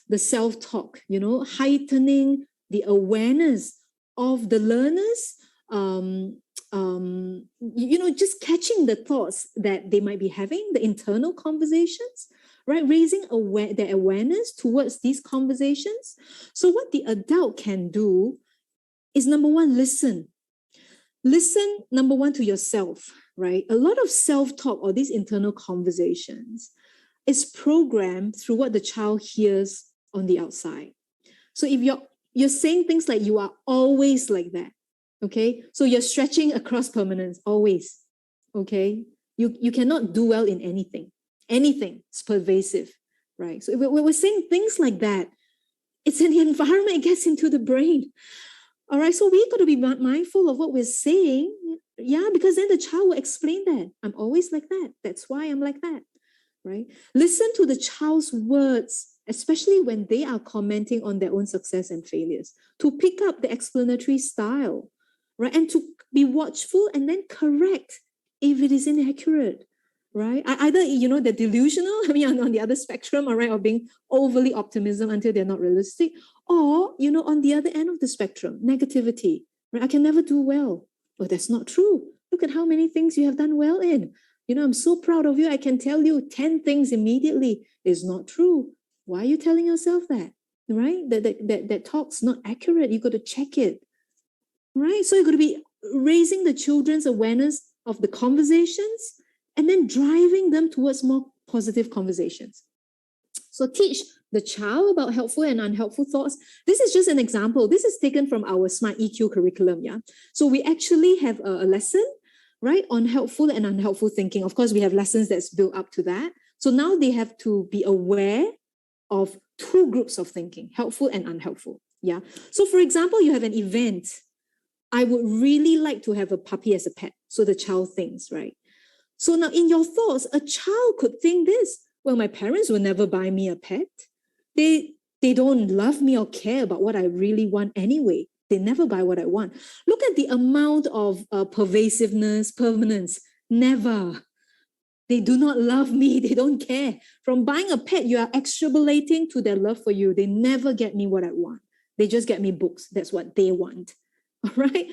S1: the self-talk, heightening the awareness of the learners, just catching the thoughts that they might be having, the internal conversations, right? Raising their awareness towards these conversations. So what the adult can do is, number one, listen. Listen, number one, to yourself, right? A lot of self-talk or these internal conversations is programmed through what the child hears on the outside. So if you're saying things like, you are always like that, okay? So you're stretching across permanence, always, okay? You cannot do well in anything. Anything is pervasive, right? So if we're saying things like that, it's in the environment, it gets into the brain. All right, so we got to be mindful of what we're saying, yeah, because then the child will explain that. I'm always like that. That's why I'm like that, right? Listen to the child's words, especially when they are commenting on their own success and failures, to pick up the explanatory style, right? And to be watchful and then correct if it is inaccurate, right? Either, they're delusional, on the other spectrum, all right, or being overly optimism until they're not realistic, or, on the other end of the spectrum, negativity, right? I can never do well. Well, that's not true. Look at how many things you have done well in. I'm so proud of you. I can tell you 10 things immediately. Is not true. Why are you telling yourself that, right? That talk's not accurate. You got to check it, right? So you're going to be raising the children's awareness of the conversations and then driving them towards more positive conversations. So teach the child about helpful and unhelpful thoughts. This is just an example. This is taken from our Smart EQ curriculum, yeah? So we actually have a lesson, right, on helpful and unhelpful thinking. Of course, we have lessons that's built up to that. So now they have to be aware of two groups of thinking, helpful and unhelpful, yeah? So for example, you have an event. I would really like to have a puppy as a pet. So the child thinks, right? So now in your thoughts, a child could think this: well, my parents will never buy me a pet. They don't love me or care about what I really want anyway. They never buy what I want. Look at the amount of pervasiveness, permanence. Never. They do not love me. They don't care. From buying a pet, you are extrapolating to their love for you. They never get me what I want. They just get me books. That's what they want. All right.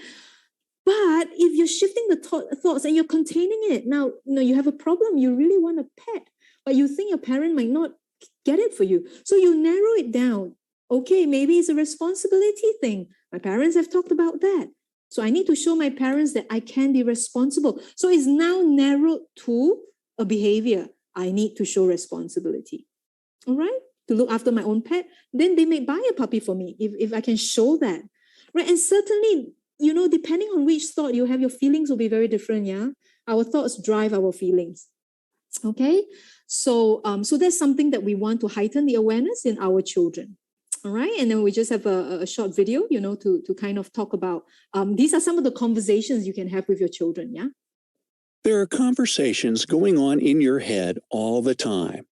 S1: But if you're shifting the thoughts and you're containing it, now you have a problem. You really want a pet, but you think your parent might not get it for you. So you narrow it down. Okay, maybe it's a responsibility thing. My parents have talked about that. So I need to show my parents that I can be responsible. So it's now narrowed to a behavior. I need to show responsibility. All right? To look after my own pet. Then they may buy a puppy for me if I can show that. Right? And certainly, depending on which thought you have, your feelings will be very different. Yeah. Our thoughts drive our feelings. Okay. So that's something that we want to heighten the awareness in our children. All right. And then we just have a short video, to kind of talk about, these are some of the conversations you can have with your children. Yeah.
S3: There are conversations going on in your head all the time.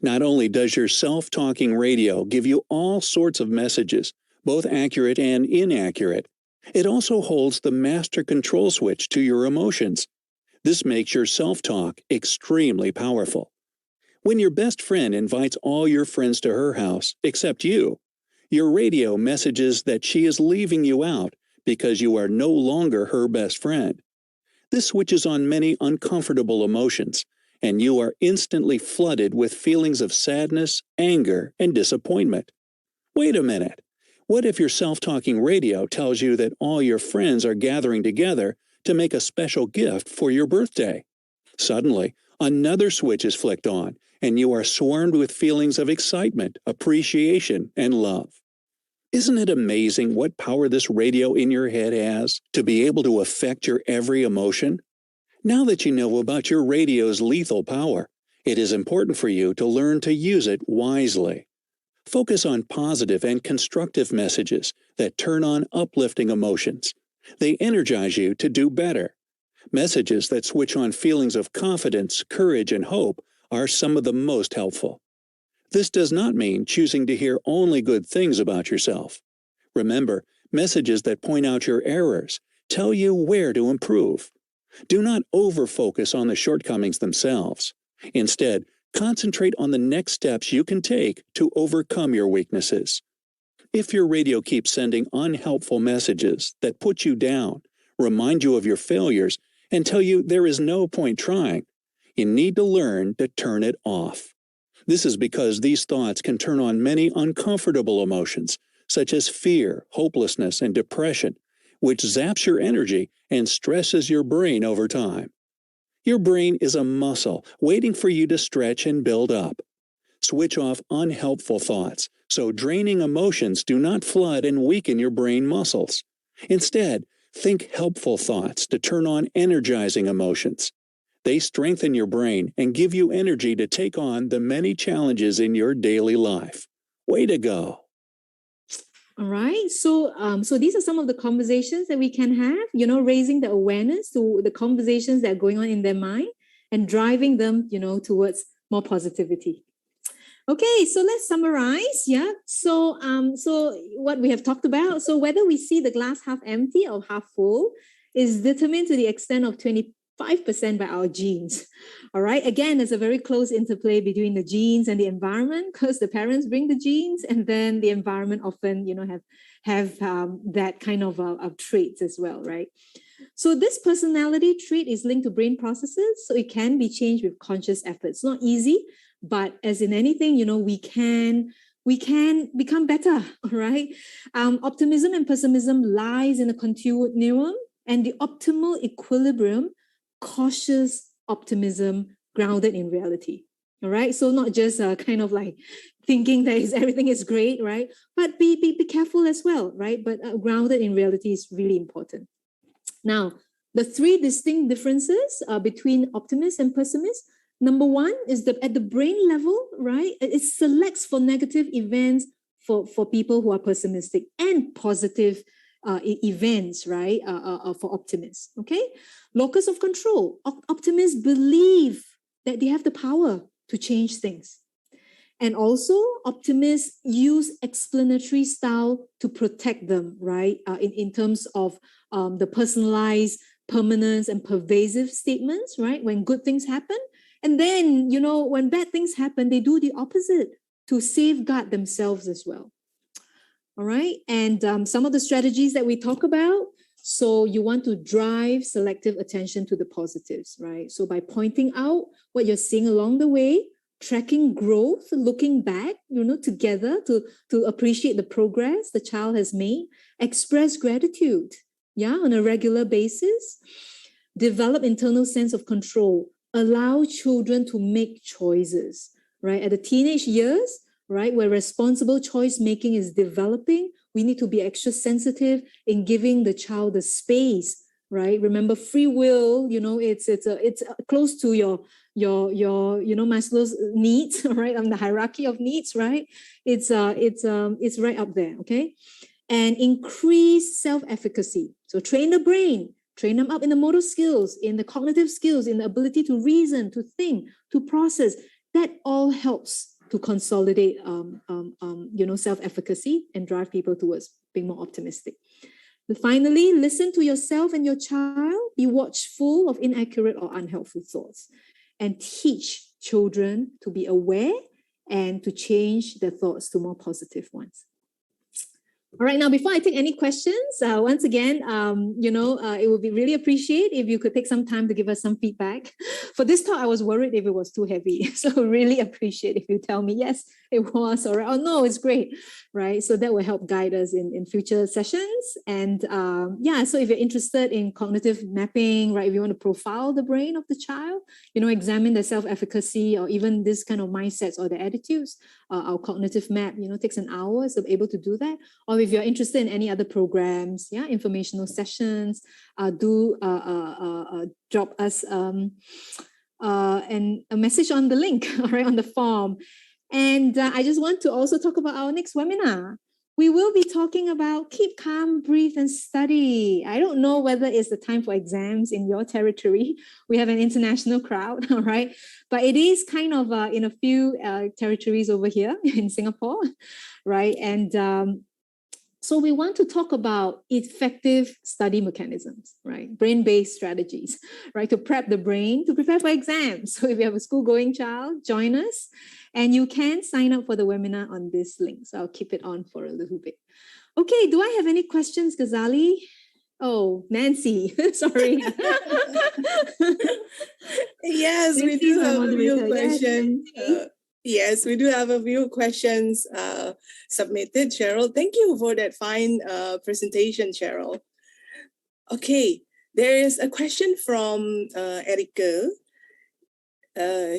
S3: Not only does your self-talking radio give you all sorts of messages, both accurate and inaccurate, it also holds the master control switch to your emotions. This makes your self-talk extremely powerful. When your best friend invites all your friends to her house, except you, your radio messages that she is leaving you out because you are no longer her best friend. This switches on many uncomfortable emotions, and you are instantly flooded with feelings of sadness, anger, and disappointment. Wait a minute. What if your self-talking radio tells you that all your friends are gathering together to make a special gift for your birthday? Suddenly, another switch is flicked on, and you are swarmed with feelings of excitement, appreciation, and love. Isn't it amazing what power this radio in your head has to be able to affect your every emotion? Now that you know about your radio's lethal power, it is important for you to learn to use it wisely. Focus on positive and constructive messages that turn on uplifting emotions. They energize you to do better. Messages that switch on feelings of confidence, courage, and hope are some of the most helpful. This does not mean choosing to hear only good things about yourself. Remember, messages that point out your errors tell you where to improve. Do not over-focus on the shortcomings themselves. Instead, concentrate on the next steps you can take to overcome your weaknesses. If your radio keeps sending unhelpful messages that put you down, remind you of your failures, and tell you there is no point trying, you need to learn to turn it off. This is because these thoughts can turn on many uncomfortable emotions, such as fear, hopelessness, and depression, which zaps your energy and stresses your brain over time. Your brain is a muscle waiting for you to stretch and build up. Switch off unhelpful thoughts so draining emotions do not flood and weaken your brain muscles. Instead, think helpful thoughts to turn on energizing emotions. They strengthen your brain and give you energy to take on the many challenges in your daily life. Way to go!
S1: All right. So these are some of the conversations that we can have, raising the awareness to the conversations that are going on in their mind and driving them, towards more positivity. Okay, so let's summarize. Yeah. So what we have talked about. So whether we see the glass half empty or half full is determined to the extent of 25% by our genes. All right. Again, there's a very close interplay between the genes and the environment, because the parents bring the genes, and then the environment often, have that kind of traits as well, right? So this personality trait is linked to brain processes, so it can be changed with conscious effort. It's not easy, but as in anything, we can become better. All right. Optimism and pessimism lies in a continuum, and the optimal equilibrium, cautious optimism grounded in reality. All right. So not just kind of like thinking that everything is great, right? But be careful as well, right? But grounded in reality is really important. Now, the three distinct differences between optimists and pessimists. Number one is that at the brain level, right? It selects for negative events for people who are pessimistic, and positive events, right? For optimists. Okay. Locus of control. Optimists believe that they have the power to change things. And also, optimists use explanatory style to protect them, right? In terms of the personalized, permanence, and pervasive statements, right? When good things happen. And then, when bad things happen, they do the opposite to safeguard themselves as well. All right. And some of the strategies that we talk about. So you want to drive selective attention to the positives, right? So by pointing out what you're seeing along the way, tracking growth, looking back, together to appreciate the progress the child has made, express gratitude, on a regular basis, develop internal sense of control, allow children to make choices, right? At the teenage years, right, where responsible choice making is developing, we need to be extra sensitive in giving the child the space, right? Remember, free will, it's close to your Maslow's needs, right? On the hierarchy of needs, right? It's right up there, okay? And increase self-efficacy. So train the brain, train them up in the motor skills, in the cognitive skills, in the ability to reason, to think, to process. That all helps to consolidate, self-efficacy and drive people towards being more optimistic. Finally, listen to yourself and your child. Be watchful of inaccurate or unhelpful thoughts, and teach children to be aware and to change their thoughts to more positive ones. All right, now before I take any questions, once again, it would be really appreciated if you could take some time to give us some feedback. For this talk, I was worried if it was too heavy. So really appreciate if you tell me, yes, it was, or no, it's great, right? So that will help guide us in future sessions. And so if you're interested in cognitive mapping, right, if you want to profile the brain of the child, examine their self-efficacy or even this kind of mindsets or the attitudes, our cognitive map, takes an hour, so able to do that. Or if you're interested in any other programs, informational sessions, do drop us a message on the link, all right, on the form. And I just want to also talk about our next webinar. We will be talking about keep calm, breathe, and study. I don't know whether it's the time for exams in your territory. We have an international crowd, all right? But it is kind of in a few territories over here in Singapore, right? And so we want to talk about effective study mechanisms, right? Brain-based strategies, right? To prep the brain to prepare for exams. So if you have a school-going child, join us. And you can sign up for the webinar on this link. So I'll keep it on for a little bit. Okay, do I have any questions, Ghazali? Oh, Nancy, sorry.
S4: Yes, we do have a few questions. Yes, we do have a few questions submitted, Cheryl. Thank you for that fine presentation, Cheryl. Okay, there is a question from Erica.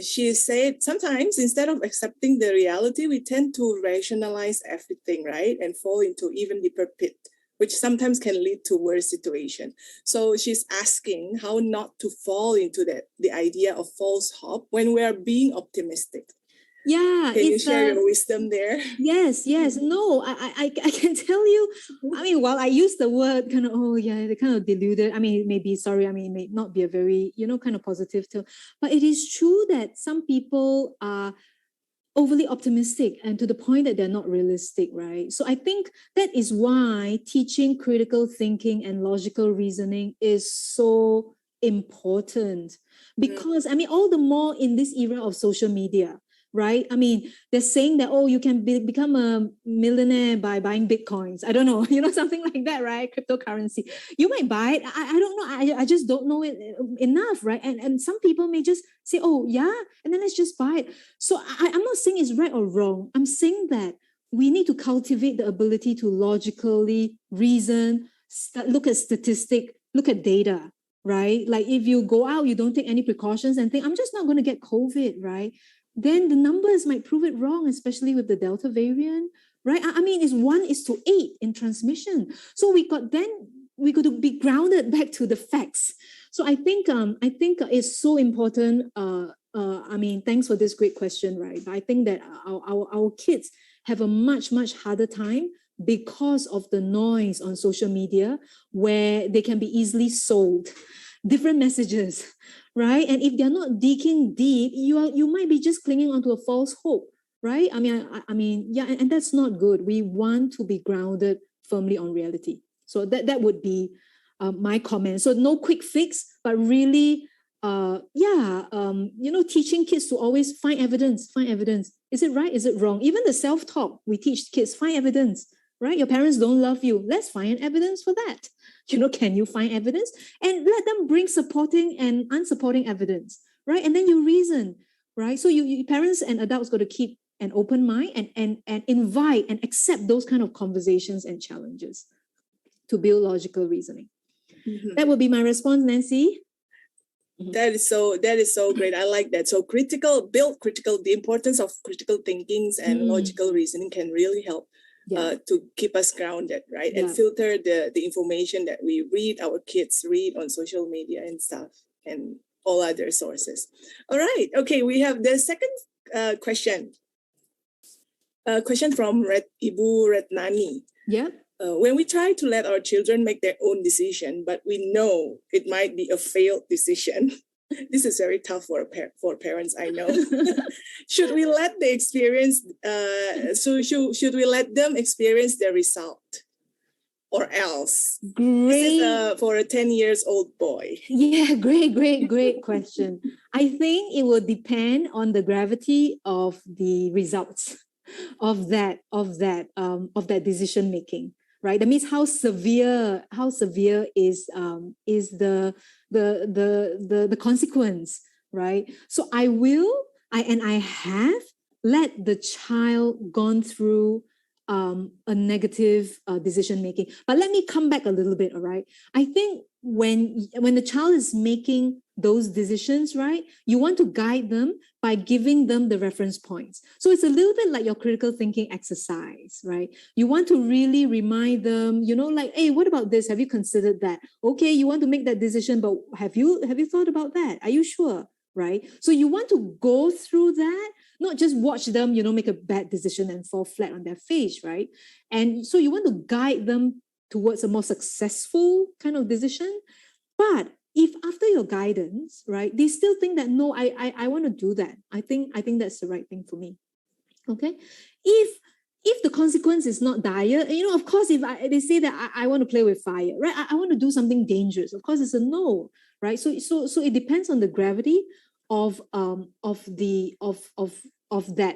S4: She said, sometimes instead of accepting the reality, we tend to rationalize everything, right? And fall into even deeper pit, which sometimes can lead to worse situation. So she's asking how not to fall into the idea of false hope when we are being optimistic.
S1: Yeah.
S4: Can you share your wisdom there?
S1: Yes. No, I can tell you, I mean, while I use the word kind of, they're kind of deluded. I mean, it may be, it may not be a very, kind of positive term, but it is true that some people are overly optimistic and to the point that they're not realistic, right? So I think that is why teaching critical thinking and logical reasoning is so important. Because, I mean, all the more in this era of social media, right? I mean, they're saying that, you can become a millionaire by buying Bitcoins. I don't know, something like that, right? Cryptocurrency. You might buy it. I don't know. I just don't know it enough, right? And some people may just say, and then let's just buy it. So I'm not saying it's right or wrong. I'm saying that we need to cultivate the ability to logically reason, look at statistics, look at data, right? Like if you go out, you don't take any precautions and think, I'm just not going to get COVID, right? Then the numbers might prove it wrong, especially with the Delta variant, right? I mean, it's 1:8 in transmission. So we got to be grounded back to the facts. So I think it's so important. I mean, thanks for this great question, right? But I think that our kids have a much, much harder time because of the noise on social media where they can be easily sold different messages, right? And if they're not digging deep, you might be just clinging onto a false hope, right? I mean, and that's not good. We want to be grounded firmly on reality. So that would be my comment. So no quick fix, but really, teaching kids to always find evidence. Is it right? Is it wrong? Even the self-talk, we teach kids, find evidence, right? Your parents don't love you. Let's find evidence for that. Can you find evidence? And let them bring supporting and unsupporting evidence, right? And then you reason, right? So you parents and adults got to keep an open mind and invite and accept those kind of conversations and challenges to build logical reasoning.
S4: Mhm.
S1: That would be my response, Nancy.
S4: That is so great. I like that. So the importance of critical thinkings and logical reasoning can really help to keep us grounded, right? And filter the information that we read, our kids read on social media and stuff, and all other sources. All right. Okay, we have the second question. Question from Ibu Retnani.
S1: Yeah.
S4: When we try to let our children make their own decision, but we know it might be a failed decision, this is very tough for parents, I know. Should we let the experience? Should we let them experience the result, or else?
S1: Great.
S4: This is for a 10-year-old boy.
S1: Yeah, great question. I think it will depend on the gravity of the results of that decision making. Right, that means how severe is the consequence, right? So I have let the child gone through a negative decision making. But let me come back a little bit, all right? I think when the child is making those decisions, right, you want to guide them by giving them the reference points. So it's a little bit like your critical thinking exercise, right? You want to really remind them, like, hey, what about this? Have you considered that? Okay, you want to make that decision, but have you thought about that? Are you sure? Right? So you want to go through that, not just watch them, make a bad decision and fall flat on their face, right? And so you want to guide them towards a more successful kind of decision. But if after your guidance, right, they still think that, no, I want to do that. I think that's the right thing for me. Okay. If the consequence is not dire, of course, if they say that I want to play with fire, right? I want to do something dangerous. Of course, it's a no, right? So it depends on the gravity of that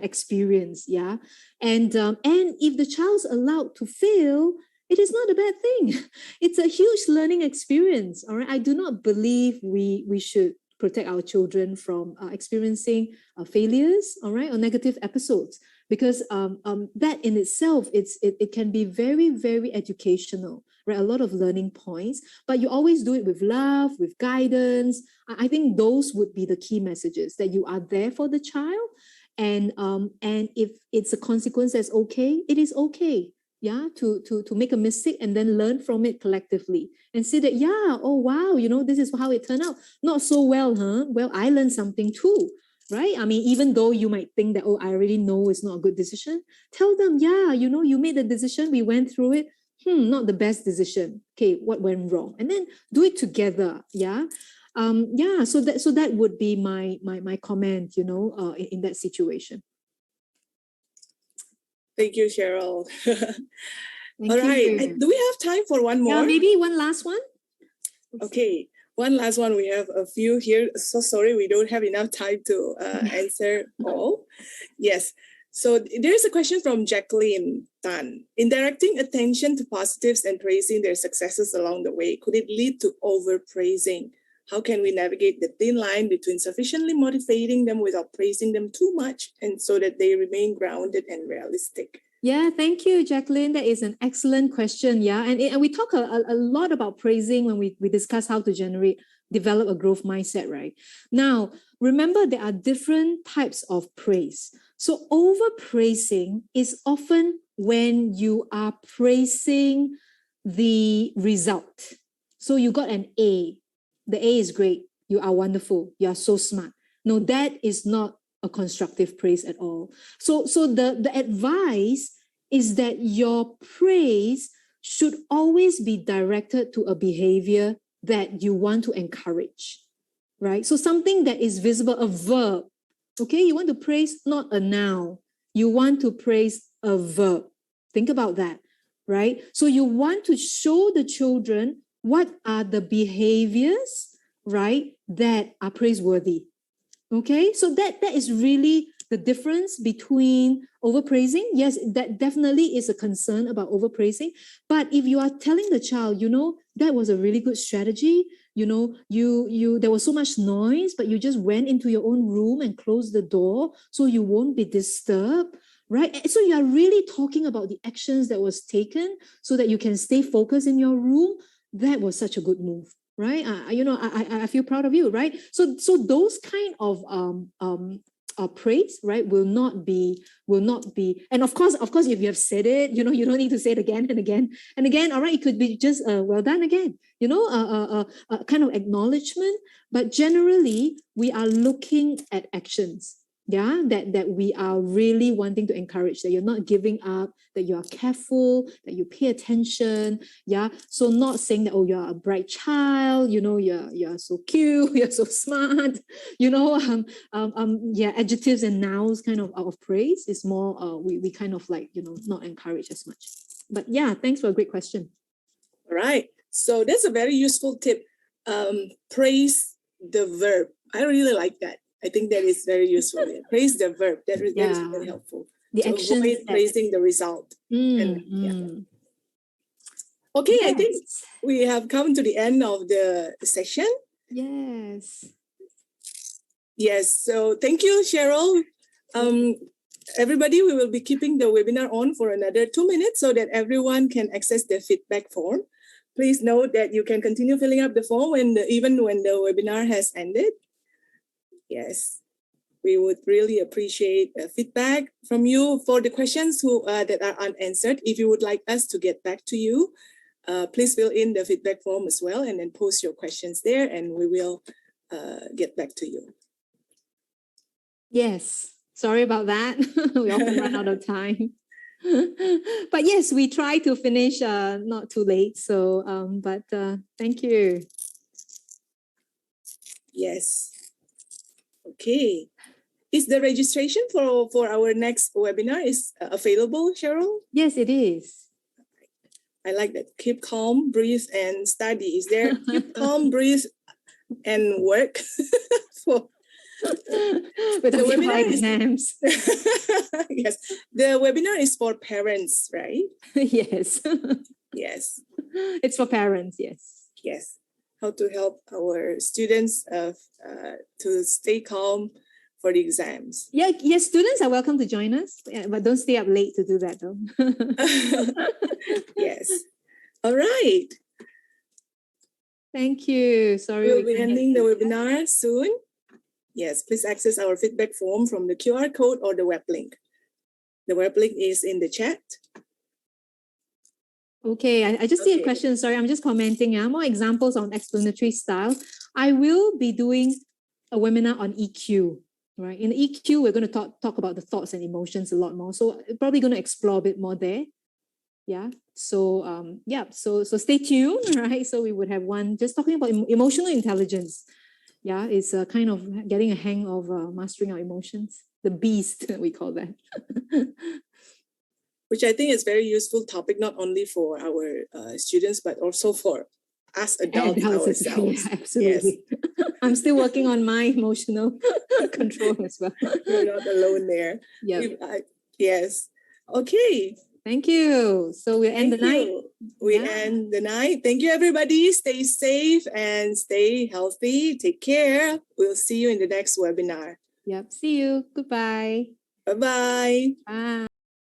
S1: experience, yeah. And if the child's allowed to fail, it is not a bad thing. It's a huge learning experience. All right. I do not believe we should protect our children from experiencing failures, all right, or negative episodes, because that in itself, it can be very, very educational, right? A lot of learning points, but you always do it with love, with guidance. I think those would be the key messages, that you are there for the child, and if it's a consequence that's okay, it is okay. Yeah, to make a mistake and then learn from it collectively and see that, yeah, oh wow, this is how it turned out. Not so well, huh? Well, I learned something too, right? I mean, even though you might think that, oh, I already know it's not a good decision, tell them, yeah, you made the decision, we went through it. Not the best decision. Okay, what went wrong? And then do it together. Yeah. So that would be my comment, in that situation.
S4: Thank you, Cheryl. All right. Do we have time for one more?
S1: Yeah, maybe one last one.
S4: Okay, one last one. We have a few here. So sorry, we don't have enough time to answer all. Yes. So there's a question from Jacqueline Tan. In directing attention to positives and praising their successes along the way, could it lead to overpraising? How can we navigate the thin line between sufficiently motivating them without praising them too much, and so that they remain grounded and realistic?
S1: Yeah, thank you, Jacqueline. That is an excellent question. Yeah, and we talk a lot about praising when we discuss how to develop a growth mindset, right? Now, remember, there are different types of praise. So overpraising is often when you are praising the result. So you got an A. The A is great. You are wonderful. You are so smart. No, that is not a constructive praise at all. So the advice is that your praise should always be directed to a behavior that you want to encourage, right? So something that is visible, a verb. Okay, you want to praise not a noun. You want to praise a verb. Think about that, right? So you want to show the children what are the behaviors, right, that are praiseworthy. Okay, so that is really the difference between overpraising. Yes, that definitely is a concern about overpraising. But if you are telling the child, that was a really good strategy, there was so much noise, but you just went into your own room and closed the door so you won't be disturbed, right? So you are really talking about the actions that was taken so that you can stay focused in your room. That was such a good move, right? I feel proud of you, right? So those kind of praise, right, will not be, and of course, if you have said it, you don't need to say it again and again and again. All right, it could be just well done again, kind of acknowledgement. But generally, we are looking at actions. Yeah, that we are really wanting to encourage, that you're not giving up, that you are careful, that you pay attention. Yeah, so not saying that, oh, you're a bright child, you're so cute, you're so smart, adjectives and nouns kind of praise is more, we kind of like, not encourage as much. But yeah, thanks for a great question.
S4: All right, so that's a very useful tip. Praise the verb. I really like that. I think that is very useful. Praise the verb. That is very helpful.
S1: The action.
S4: Avoid praising the result. Okay, yes. I think we have come to the end of the session.
S1: Yes.
S4: Yes. So thank you, Cheryl. Everybody, we will be keeping the webinar on for another 2 minutes so that everyone can access the feedback form. Please note that you can continue filling up the form even when the webinar has ended. Yes, we would really appreciate feedback from you for the questions that are unanswered. If you would like us to get back to you, please fill in the feedback form as well and then post your questions there and we will get back to you.
S1: Yes, sorry about that. We often run out of time. But yes, we try to finish not too late. So, thank you.
S4: Yes. Okay. Is the registration for our next webinar is available, Cheryl?
S1: Yes, it is.
S4: I like that. Keep calm, breathe, and study. Is there keep calm, breathe, and work for
S1: with the webinar exams?
S4: Yes, the webinar is for parents, right?
S1: Yes.
S4: Yes.
S1: It's for parents. Yes.
S4: Yes. How to help our students to stay calm for the exams.
S1: Yeah, yes, students are welcome to join us, but don't stay up late to do that though.
S4: Yes. All right.
S1: Thank you. Sorry.
S4: We'll be ending the webinar soon. Yes, please access our feedback form from the QR code or the web link. The web link is in the chat.
S1: Okay, I just see a question. Sorry, I'm just commenting. More examples on explanatory style. I will be doing a webinar on EQ, right? In EQ, we're going to talk about the thoughts and emotions a lot more. So probably going to explore a bit more there. Yeah. So so stay tuned, right? So we would have one just talking about emotional intelligence. Yeah, it's kind of getting a hang of mastering our emotions. The beast, we call that.
S4: Which I think is very useful topic, not only for our students, but also for us adults ourselves.
S1: Yeah, absolutely. Yes. I'm still working on my emotional control as well.
S4: You're not alone there.
S1: Yeah.
S4: Yes. Okay.
S1: Thank you. So we'll end the night.
S4: We end the night. Thank you, everybody. Stay safe and stay healthy. Take care. We'll see you in the next webinar.
S1: Yep. See you. Goodbye.
S4: Bye-bye.
S1: Bye.